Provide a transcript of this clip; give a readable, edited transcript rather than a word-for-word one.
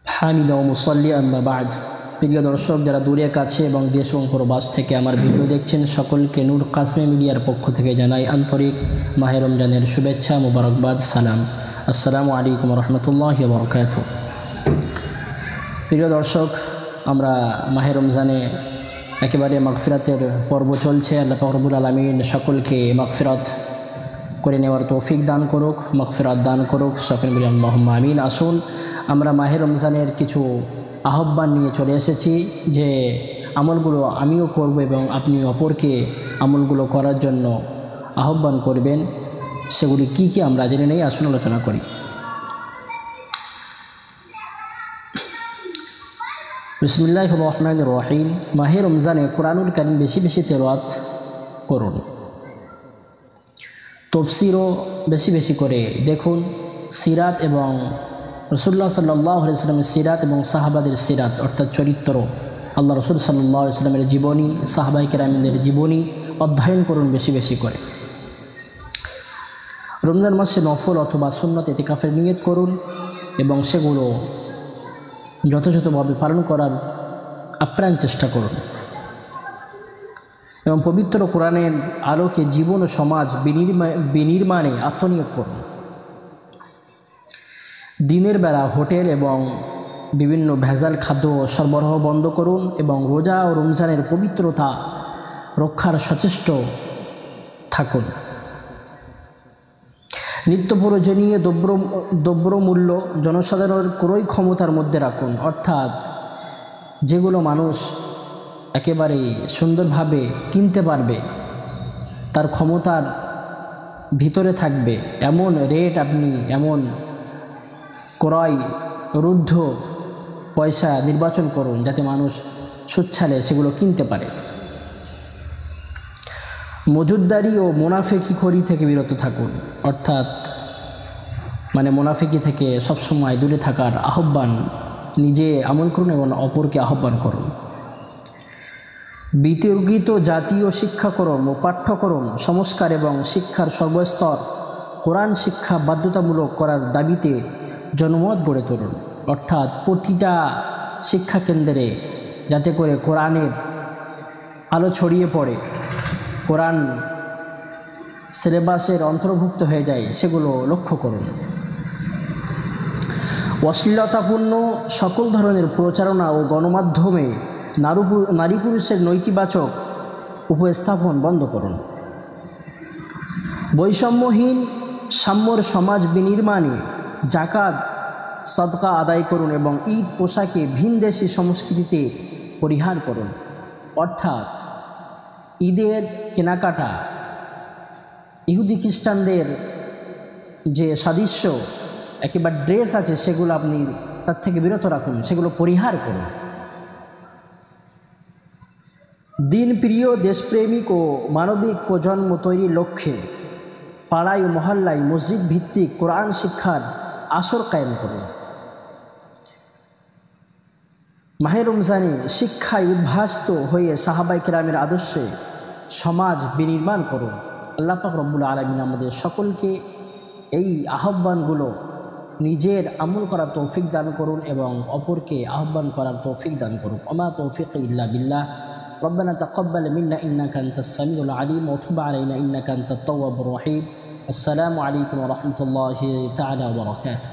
হামিদা ও মুসাল্লি আম্মা বাদ। প্রিয় দর্শক, যারা দূরে কাছে এবং দেশ এবং প্রবাস থেকে আমার ভিডিও দেখছেন, সকলকে নূর কাসমি মিডিয়ার পক্ষ থেকে জানাই আন্তরিক মাহে রমজানের শুভেচ্ছা, মুবারকবাদ, সালাম। আসসালামু আলাইকুম রহমতুল্লাহি ওয়া বারাকাতুহু। প্রিয় দর্শক, আমরা মাহে রমজানে একেবারে মাগফিরাতের পর্ব চলছে। আল্লাহ পাক রব্বুল আলামিন সকলকে মাগফিরাত করে নেওয়ার তৌফিক দান করুক, মাগফিরাত দান করুক, সকলে বলি আল্লাহুম্মা আমিন। আসুন আমরা মাহে রমজানের কিছু আহ্বান নিয়ে চলে এসেছি, যে আমলগুলো আমিও করব এবং আপনি অপরকে আমলগুলো করার জন্য আহ্বান করবেন। সেগুলি কি কি আমরা জেনে নেই, আসুন আলোচনা করি। বিসমিল্লাহির রহমানির রহিম। মাহে রমজানে কুরআনুল কারীম বেশি বেশি তেলাওয়াত করুন, তাফসীরও বেশি বেশি করে দেখুন। সিরাত এবং রাসূলুল্লাহ সাল্লাল্লাহু আলাইহি ওয়াসাল্লামের সিরাত এবং সাহাবাদের সিরাত অর্থাৎ চরিত্র, আল্লাহ রাসূল সাল্লাল্লাহু আলাইহি ওয়াসাল্লামের জীবনী, সাহাবায়ে কেরামদের জীবনী অধ্যয়ন করুন বেশি বেশি করে। রমজান মাসে নফল অথবা সুন্নত ইতিকাফের নিয়ত করুন এবং সেগুলো যথাযথভাবে পালন করার আপ্রাণ চেষ্টা করুন এবং পবিত্র কোরআনের আলোকে জীবন ও সমাজ বিনির্মাণে আত্মনিয়োগ করুন। দিনের বেলা হোটেল এবং বিভিন্ন ভেজাল খাদ্য সরবরাহ বন্ধ করুন এবং রোজা ও রমজানের পবিত্রতা রক্ষার সচেষ্ট থাকুন। নিত্য প্রয়োজনীয় দ্রব্যমূল্য জনসাধারণের ক্রয় ক্ষমতার মধ্যে রাখুন, অর্থাৎ যেগুলো মানুষ একেবারে সুন্দরভাবে কিনতে পারবে, তার ক্ষমতার ভিতরে থাকবে এমন রেট, আপনি এমন ক্রয় রুদ্ধ পয়সা নির্বাচন করুন যাতে মানুষ সুচ্ছালে সেগুলো কিনতে পারে। মজুদদারি ও মুনাফিকি থেকে বিরত থাকুন, অর্থাৎ মুনাফিকি থেকে সবসময় দূরে থাকার আহ্বান নিজে আমল করুন এবং অপরকে আহ্বান করুন। বিতর্কিত জাতীয় শিক্ষাক্রম ও পাঠ্যক্রম সংস্কার এবং শিক্ষার সর্বস্তর কোরআন শিক্ষা বাধ্যতামূলক করার দাবিতে জনমত গড়ে তুলুন, অর্থাৎ প্রতিটা শিক্ষা কেন্দ্রে যাতে করে কোরআনের আলো ছড়িয়ে পড়ে, কোরআন সিলেবাসের অন্তর্ভুক্ত হয়ে যায়, সেগুলো লক্ষ্য করুন। অশ্লীলতাপূর্ণ সকল ধরনের প্রচারণা ও গণমাধ্যমে নারী পুরুষের নৈতিবাচক উপস্থাপন বন্ধ করুন। বৈষম্যহীন সাম্যর সমাজ বিনির্মাণে জাকাত সদকা আদায় করুন এবং ঈদ পোশাকে ভিনদেশী সংস্কৃতিতে পরিহার করুন, অর্থাৎ ঈদের কেনাকাটা ইহুদি খ্রিস্টানদের যে সাদৃশ্য একেবারে ড্রেস আছে, সেগুলো আপনি তার থেকে বিরত রাখুন, সেগুলো পরিহার করুন। দিনপ্রিয়, দেশপ্রেমিক ও মানবিক প্রজন্ম তৈরির লক্ষ্যে পাড়ায় ও মহল্লায় মসজিদ ভিত্তিক কোরআন শিক্ষার আসর কায়েম করুন। মাহে রমজানে শিক্ষায় উদ্ভাসিত হয়ে সাহাবায়ে কেরামের আদর্শে সমাজ বিনির্মাণ করুন। আল্লাহ পাক রব্বুল আলামিন আমাদের সকলকে এই আহ্বানগুলো নিজের আমল করার তৌফিক দান করুন এবং অপরকে আহ্বান করার তৌফিক দান করুন। ওমা তৌফিক ইল্লা বিল্লাহ। রব্বানা তাকাব্বাল মিন্না ইন্নাকা আনতাস সামিউল আলিম ওয়া তুব আলাইনা ইন্নাকা আনতাত তাওয়াবুর রহিম। আসসালামু আলাইকুম ওয়া রাহমাতুল্লাহি তাআলা ওয়া বারাকাতুহু।